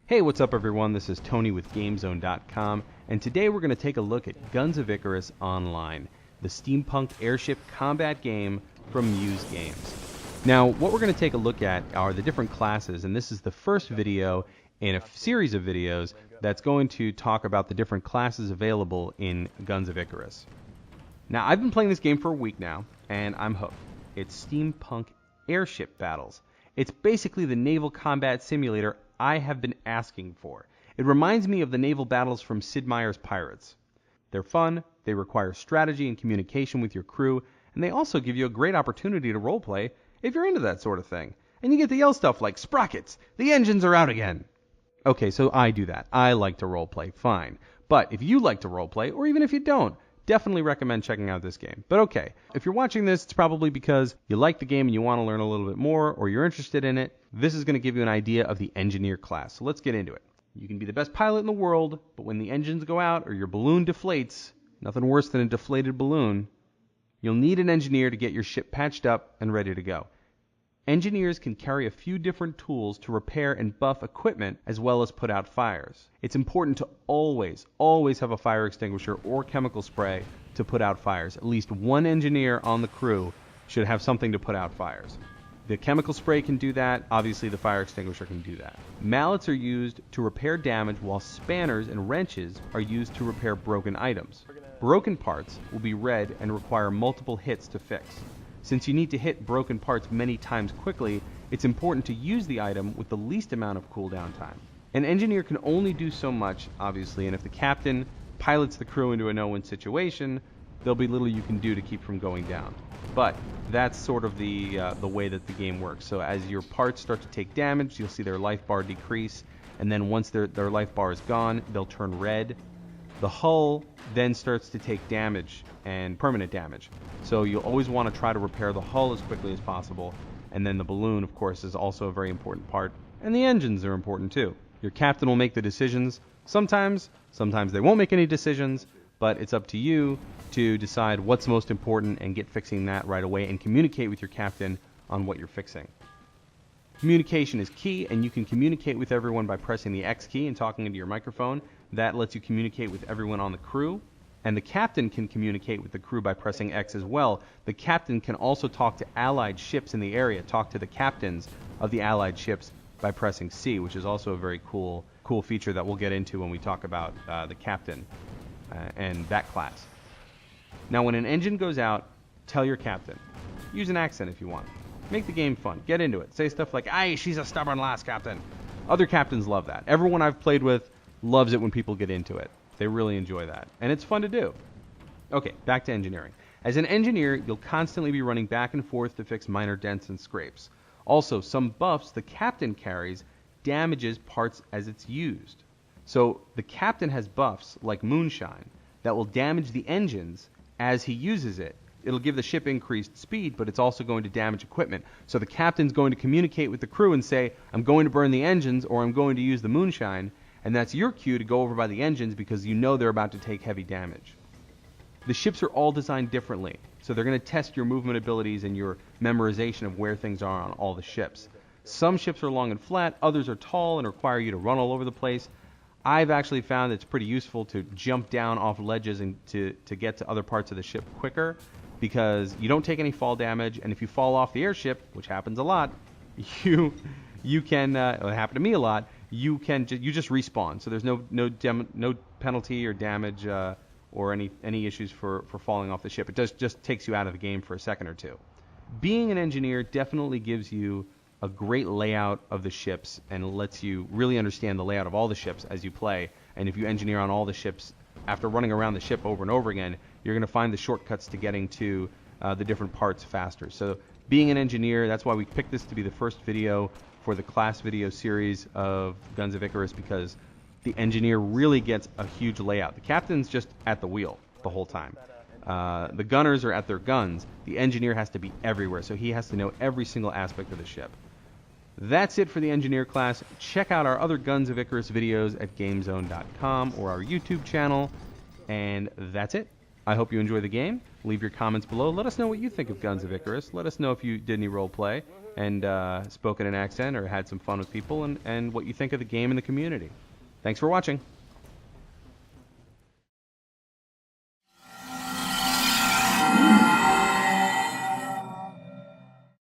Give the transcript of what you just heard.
Hey, what's up everyone? This is Tony with GameZone.com, and today we're going to take a look at Guns of Icarus Online, the steampunk airship combat game from Muse Games. Now, what we're going to take a look at are the different classes, and this is the first video in a series of videos that's going to talk about the different classes available in Guns of Icarus. Now, I've been playing this game for a week now, and I'm hooked. It's steampunk airship battles. It's basically the naval combat simulator I have been asking for. It reminds me of the naval battles from Sid Meier's Pirates. They're fun, they require strategy and communication with your crew, and they also give you a great opportunity to roleplay if you're into that sort of thing. And you get to yell stuff like, "Sprockets! The engines are out again!" Okay, so I do that. I like to roleplay, fine. But if you like to roleplay, or even if you don't, definitely recommend checking out this game. But okay, if you're watching this, it's probably because you like the game and you want to learn a little bit more, or you're interested in it. This is going to give you an idea of the engineer class. So let's get into it. You can be the best pilot in the world, but when the engines go out or your balloon deflates, nothing worse than a deflated balloon, you'll need an engineer to get your ship patched up and ready to go. Engineers can carry a few different tools to repair and buff equipment as well as put out fires. It's important to always have a fire extinguisher or chemical spray to put out fires. At least one engineer on the crew should have something to put out fires. The chemical spray can do that. Obviously, the fire extinguisher can do that. Mallets are used to repair damage, while spanners and wrenches are used to repair broken items. Broken parts will be red and require multiple hits to fix. Since you need to hit broken parts many times quickly, it's important to use the item with the least amount of cooldown time. An engineer can only do so much, obviously, and if the captain pilots the crew into a no-win situation, there'll be little you can do to keep from going down. But that's sort of the way that the game works. So as your parts start to take damage, you'll see their life bar decrease, and then once their life bar is gone, they'll turn red. The hull then starts to take damage, and permanent damage. So you'll always want to try to repair the hull as quickly as possible. And then the balloon, of course, is also a very important part. And the engines are important too. Your captain will make the decisions. Sometimes they won't make any decisions, but it's up to you to decide what's most important and get fixing that right away and communicate with your captain on what you're fixing. Communication is key, and you can communicate with everyone by pressing the X key and talking into your microphone. That lets you communicate with everyone on the crew, and the captain can communicate with the crew by pressing X as well. The captain can also talk to allied ships in the area, talk to the captains of the allied ships by pressing C, which is also a very cool feature that we'll get into when we talk about the captain and that class. Now, when an engine goes out, tell your captain. Use an accent if you want. Make the game fun. Get into it. Say stuff like, "Aye, she's a stubborn lass, captain." Other captains love that. Everyone I've played with loves it when people get into it. They really enjoy that. And it's fun to do. Okay, back to engineering. As an engineer, you'll constantly be running back and forth to fix minor dents and scrapes. Also, some buffs the captain carries damages parts as it's used. So the captain has buffs like moonshine that will damage the engines as he uses it. It'll give the ship increased speed, but it's also going to damage equipment. So the captain's going to communicate with the crew and say, "I'm going to burn the engines," or "I'm going to use the moonshine," and that's your cue to go over by the engines because you know they're about to take heavy damage. The ships are all designed differently, so they're going to test your movement abilities and your memorization of where things are on all the ships. Some ships are long and flat, others are tall and require you to run all over the place. I've actually found it's pretty useful to jump down off ledges and to get to other parts of the ship quicker, because you don't take any fall damage, and if you fall off the airship, which happens a lot, you can, it happened to me a lot, you just respawn. So there's no penalty or damage or any issues for falling off the ship. It just takes you out of the game for a second or two. Being an engineer definitely gives you a great layout of the ships and lets you really understand the layout of all the ships as you play. And if you engineer on all the ships, after running around the ship over and over again, you're going to find the shortcuts to getting to the different parts faster. So being an engineer, that's why we picked this to be the first video for the class video series of Guns of Icarus, because the engineer really gets a huge layout. The captain's just at the wheel the whole time. The gunners are at their guns. The engineer has to be everywhere, so he has to know every single aspect of the ship. That's it for the engineer class. Check out our other Guns of Icarus videos at GameZone.com or our YouTube channel. And that's it. I hope you enjoy the game. Leave your comments below. Let us know what you think of Guns of Icarus. Let us know if you did any role play and spoke in an accent or had some fun with people, and what you think of the game and the community. Thanks for watching.